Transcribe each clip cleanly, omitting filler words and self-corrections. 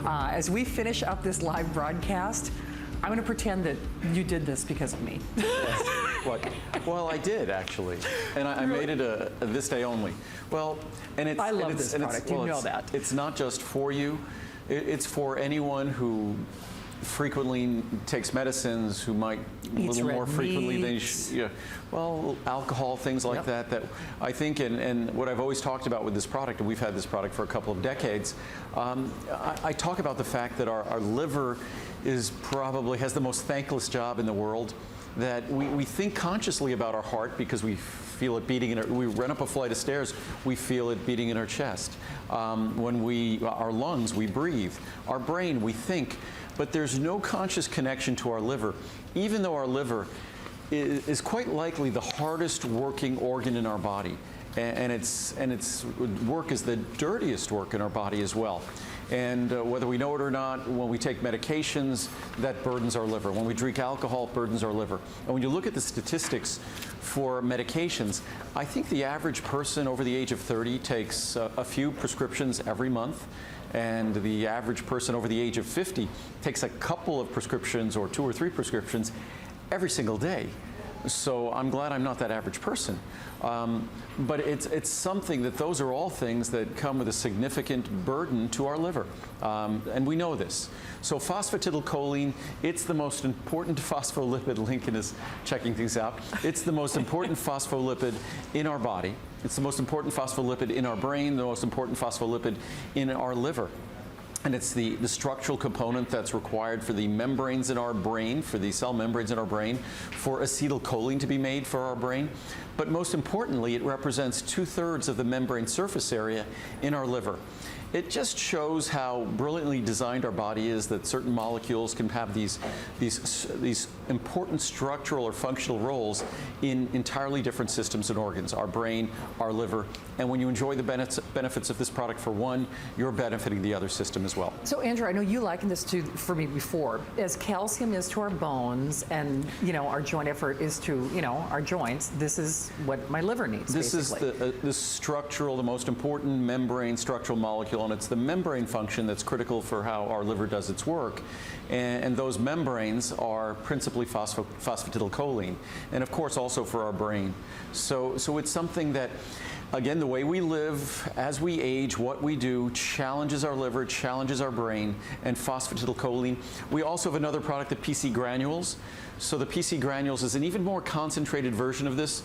As we finish up this live broadcast, I'm going to pretend that you did this because of me. Yes. What? Well, I did actually, and I made it a this day only. Well, and it's I love this product. You know that. It's not just for you; it's for anyone who frequently takes medicines, who might a little more frequently than well, alcohol, things like that. That I think, and what I've always talked about with this product, and we've had this product for a couple of decades. I talk about the fact that our liver is probably has the most thankless job in the world. That we think consciously about our heart because we feel it beating in our, we run up a flight of stairs, we feel it beating in our chest. When our lungs, we breathe. Our brain, we think. But there's no conscious connection to our liver, even though our liver is quite likely the hardest working organ in our body. And its work is the dirtiest work in our body as well. And whether we know it or not, when we take medications, that burdens our liver. When we drink alcohol, it burdens our liver. And when you look at the statistics for medications, I think the average person over the age of 30 takes a few prescriptions every month. And the average person over the age of 50 takes a couple of prescriptions or 2 or 3 prescriptions every single day. So I'm glad I'm not that average person. But it's something that those are all things that come with a significant burden to our liver. And we know this. So phosphatidyl choline, it's the most important phospholipid. Lincoln is checking things out. It's the most important phospholipid in our body. It's the most important phospholipid in our brain, the most important phospholipid in our liver. And it's the structural component that's required for the membranes in our brain, for the cell membranes in our brain, for acetylcholine to be made for our brain. But most importantly, it represents 2/3 of the membrane surface area in our liver. It just shows how brilliantly designed our body is, that certain molecules can have these important structural or functional roles in entirely different systems and organs, our brain, our liver. And when you enjoy the benefits of this product for one, you're benefiting the other system as well. So Andrew, I know you likened this for me before. As calcium is to our bones and, our joint effort is to, our joints, this is what my liver needs, This basically. is the most important membrane structural molecule, and it's the membrane function that's critical for how our liver does its work. And those membranes are principally phosphatidyl choline, and of course also for our brain. So it's something that, again, the way we live, as we age, what we do challenges our liver, challenges our brain, and phosphatidyl choline. We also have another product, the PC granules. So the PC granules is an even more concentrated version of this.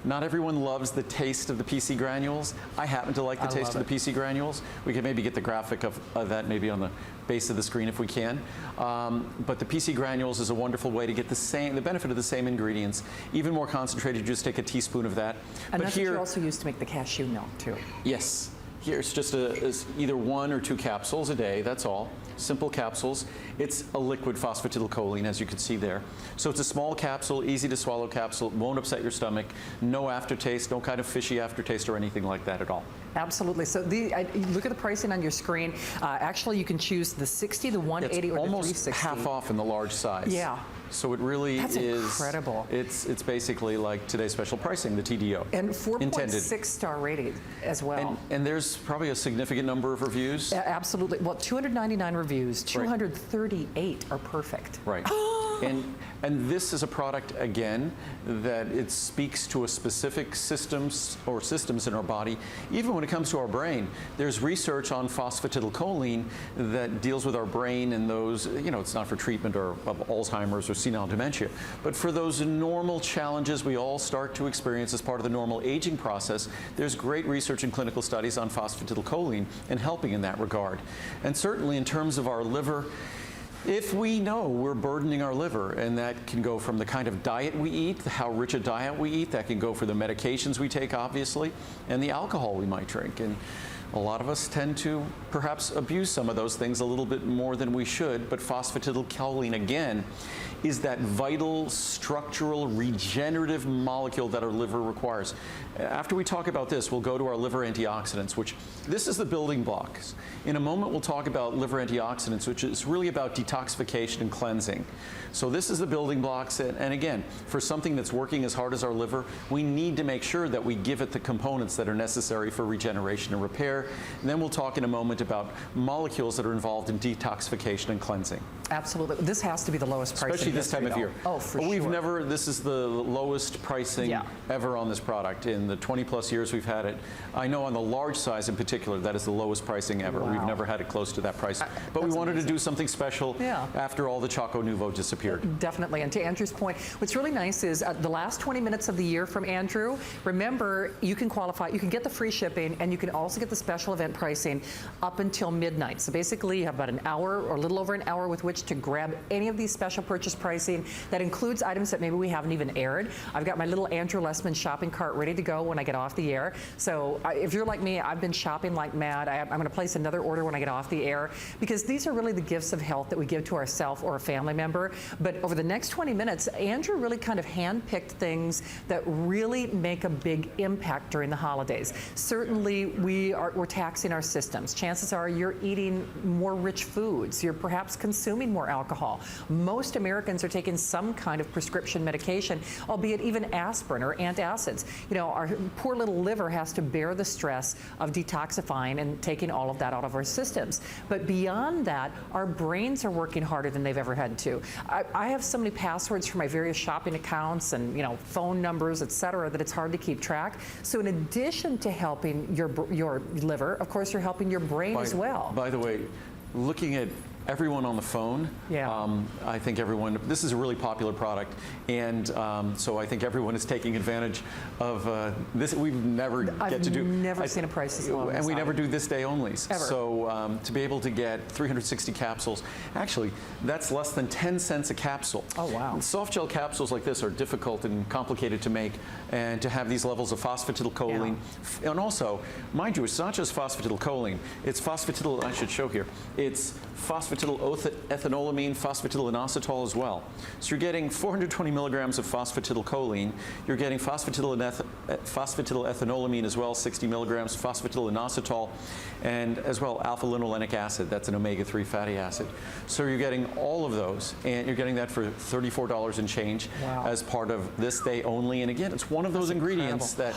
Not everyone loves the taste of the PC granules. I happen to like the taste of the PC granules. We can maybe get the graphic of that maybe on the base of the screen if we can. But the PC granules is a wonderful way to get the benefit of the same ingredients, even more concentrated. You just take a teaspoon of that. And that's what you also use to make the cashew milk too. Yes. Here it's just either 1 or 2 capsules a day, that's all. Simple capsules. It's a liquid phosphatidyl choline, as you can see there. So it's a small capsule, easy to swallow capsule, won't upset your stomach, no aftertaste, no kind of fishy aftertaste or anything like that at all. Absolutely. So look at the pricing on your screen. Actually, you can choose the 60, the 180, or the 360. It's almost half off in the large size. Yeah. So it really is incredible. It's basically like today's special pricing, the TDO. And 4.6 star rating as well. And there's probably a significant number of reviews. Absolutely. Well, 299 reviews, 238 are perfect. Right. And this is a product, again, that it speaks to a specific systems in our body. Even when it comes to our brain, there's research on phosphatidyl choline that deals with our brain and those, it's not for treatment of Alzheimer's or senile dementia, but for those normal challenges we all start to experience as part of the normal aging process, there's great research and clinical studies on phosphatidyl choline and helping in that regard. And certainly in terms of our liver, if we know we're burdening our liver, and that can go from the kind of diet we eat, how rich a diet we eat, that can go for the medications we take, obviously, and the alcohol we might drink. And a lot of us tend to perhaps abuse some of those things a little bit more than we should, but phosphatidyl choline, again, is that vital, structural, regenerative molecule that our liver requires. After we talk about this, we'll go to our liver antioxidants, which this is the building blocks. In a moment, we'll talk about liver antioxidants, which is really about detoxification and cleansing. So this is the building blocks, and again, for something that's working as hard as our liver, we need to make sure that we give it the components that are necessary for regeneration and repair, there. And then we'll talk in a moment about molecules that are involved in detoxification and cleansing. Absolutely. This has to be the lowest price. Especially this time of year. Oh, for We've sure. never, this is the lowest pricing ever on this product. In the 20 plus years we've had it, I know on the large size in particular, that is the lowest pricing ever. Wow. We've never had it close to that price. But we wanted to do something special after all the Choco Nouveau disappeared. Definitely. And to Andrew's point, what's really nice is the last 20 minutes of the year from Andrew, remember, you can qualify, you can get the free shipping, and you can also get the special event pricing up until midnight. So basically, you have about an hour or a little over an hour with which to grab any of these special purchase pricing. That includes items that maybe we haven't even aired. I've got my little Andrew Lessman shopping cart ready to go when I get off the air. So if you're like me, I've been shopping like mad. I'm going to place another order when I get off the air, because these are really the gifts of health that we give to ourselves or a family member. But over the next 20 minutes, Andrew really kind of handpicked things that really make a big impact during the holidays. Certainly, we're taxing our systems. Chances are you're eating more rich foods. You're perhaps consuming more alcohol. Most Americans are taking some kind of prescription medication, albeit even aspirin or antacids. You know, our poor little liver has to bear the stress of detoxifying and taking all of that out of our systems. But beyond that, our brains are working harder than they've ever had to. I have so many passwords for my various shopping accounts and, you know, phone numbers, et cetera, that it's hard to keep track. So in addition to helping your liver, of course, you're helping your brain as well. By the way, looking at everyone on the phone, I think everyone, this is a really popular product, and so I think everyone is taking advantage of this. We've never get to do. I've never seen a price as low. And we never do this day onlys. Ever. So to be able to get 360 capsules, actually, that's less than 10 cents a capsule. Oh, wow. And soft gel capsules like this are difficult and complicated to make, and to have these levels of phosphatidyl choline, and also, mind you, it's not just phosphatidyl choline, it's phosphatidyl, I should show here, it's phosphatidyl ethanolamine, phosphatidyl inositol as well. So you're getting 420 milligrams of phosphatidyl choline. You're getting phosphatidyl ethanolamine as well, 60 milligrams, phosphatidyl inositol, and as well alpha-linolenic acid. That's an omega-3 fatty acid. So you're getting all of those, and you're getting that for $34 and change as part of this day only. And again, it's one of those ingredients that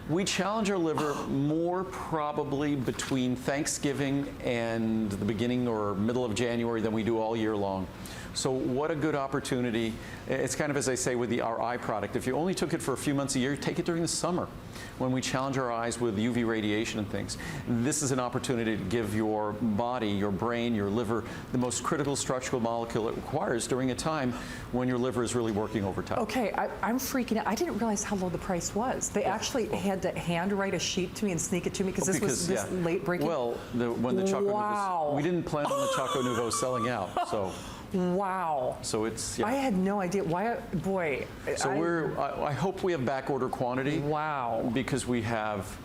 we challenge our liver more probably between Thanksgiving and the beginning or middle of January than we do all year long. So what a good opportunity. It's kind of as I say with our eye product. If you only took it for a few months a year, take it during the summer when we challenge our eyes with UV radiation and things. This is an opportunity to give your body, your brain, your liver, the most critical structural molecule it requires during a time when your liver is really working overtime. Okay, I'm freaking out. I didn't realize how low the price was. They actually had to handwrite a sheet to me and sneak it to me because this was this late breaking. Well, when the Choco Nouveau, we didn't plan on the Choco Nouveau selling out, so. Wow. So it's, I had no idea. Why, boy. So I hope we have back order quantity. Wow. Because we have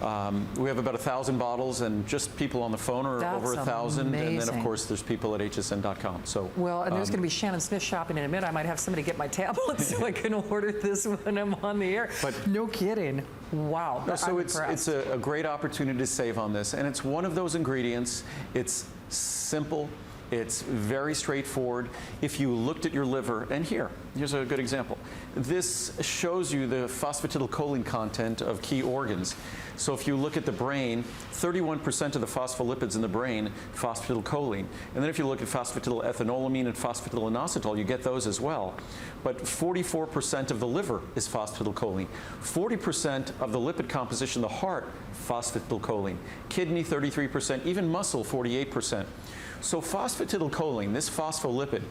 about 1,000 bottles, and just people on the phone are over 1,000. And then, of course, there's people at hsn.com. So well, and there's going to be Shannon Smith shopping in a minute. I might have somebody get my tablet so I can order this when I'm on the air. But no kidding. Wow. No, so it's a great opportunity to save on this, and it's one of those ingredients. It's simple. It's very straightforward. If you looked at your liver, and here's a good example. This shows you the phosphatidyl choline content of key organs. So if you look at the brain, 31% of the phospholipids in the brain, phosphatidyl choline. And then if you look at phosphatidyl ethanolamine and phosphatidyl inositol, you get those as well. But 44% of the liver is phosphatidyl choline. 40% of the lipid composition of the heart, phosphatidyl choline. Kidney, 33%, even muscle, 48%. So phosphatidyl choline, this phospholipid,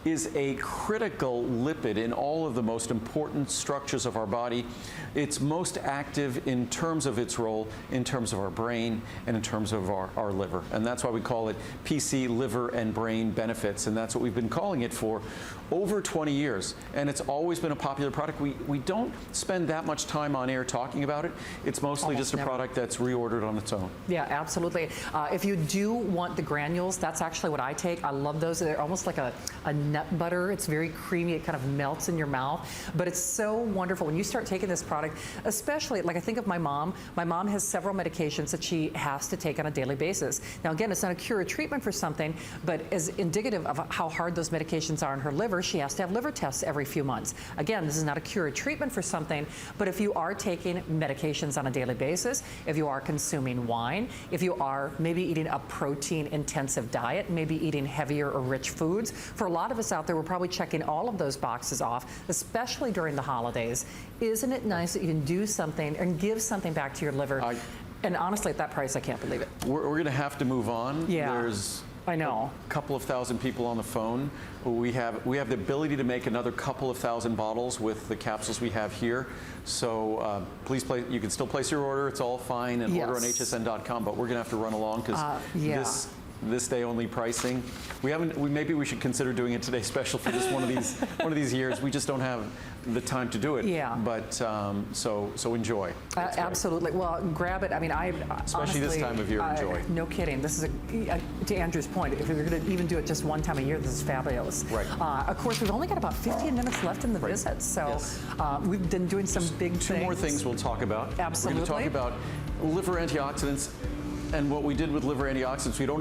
is a critical lipid in all of the most important structures of our body. It's most active in terms of its role, in terms of our brain, and in terms of our liver. And that's why we call it PC, liver and brain benefits. And that's what we've been calling it for over 20 years. And it's always been a popular product. We don't spend that much time on air talking about it. It's mostly just a product that's reordered on its own. Yeah, absolutely. If you do want the granules, that's actually what I take. I love those. They're almost like a nut butter. It's very creamy. It kind of melts in your mouth. But it's so wonderful when you start taking this product, especially, like I think of my mom. My mom has several medications that she has to take on a daily basis. Now, again, it's not a cure or treatment for something, but as indicative of how hard those medications are on her liver, she has to have liver tests every few months. Again, this is not a cure or treatment for something, but if you are taking medications on a daily basis, if you are consuming wine, if you are maybe eating a protein-intensive diet, maybe eating heavier or rich foods, for a lot of us out there, we're probably checking all of those boxes off, especially during the holidays. Isn't it nice that you can do something and give something back to your liver? And honestly, at that price, I can't believe it. We're going to have to move on. Yeah. There's I know. a couple of thousand people on the phone. We have the ability to make another couple of thousand bottles with the capsules we have here. So please you can still place your order. It's all fine, and order on hsn.com. But we're going to have to run along because this day only pricing. Maybe we should consider doing it today special for just one of these years. We just don't have the time to do it. Yeah. But so enjoy. Absolutely. Well, grab it. I mean, especially honestly, this time of year, enjoy. No kidding. This is to Andrew's point. If you're going to even do it just one time a year, this is fabulous. Right. Of course, we've only got about 15 minutes left in the visit, so we've been doing some big things. Two more things we'll talk about. Absolutely. We're going to talk about liver antioxidants and what we did with liver antioxidants. We don't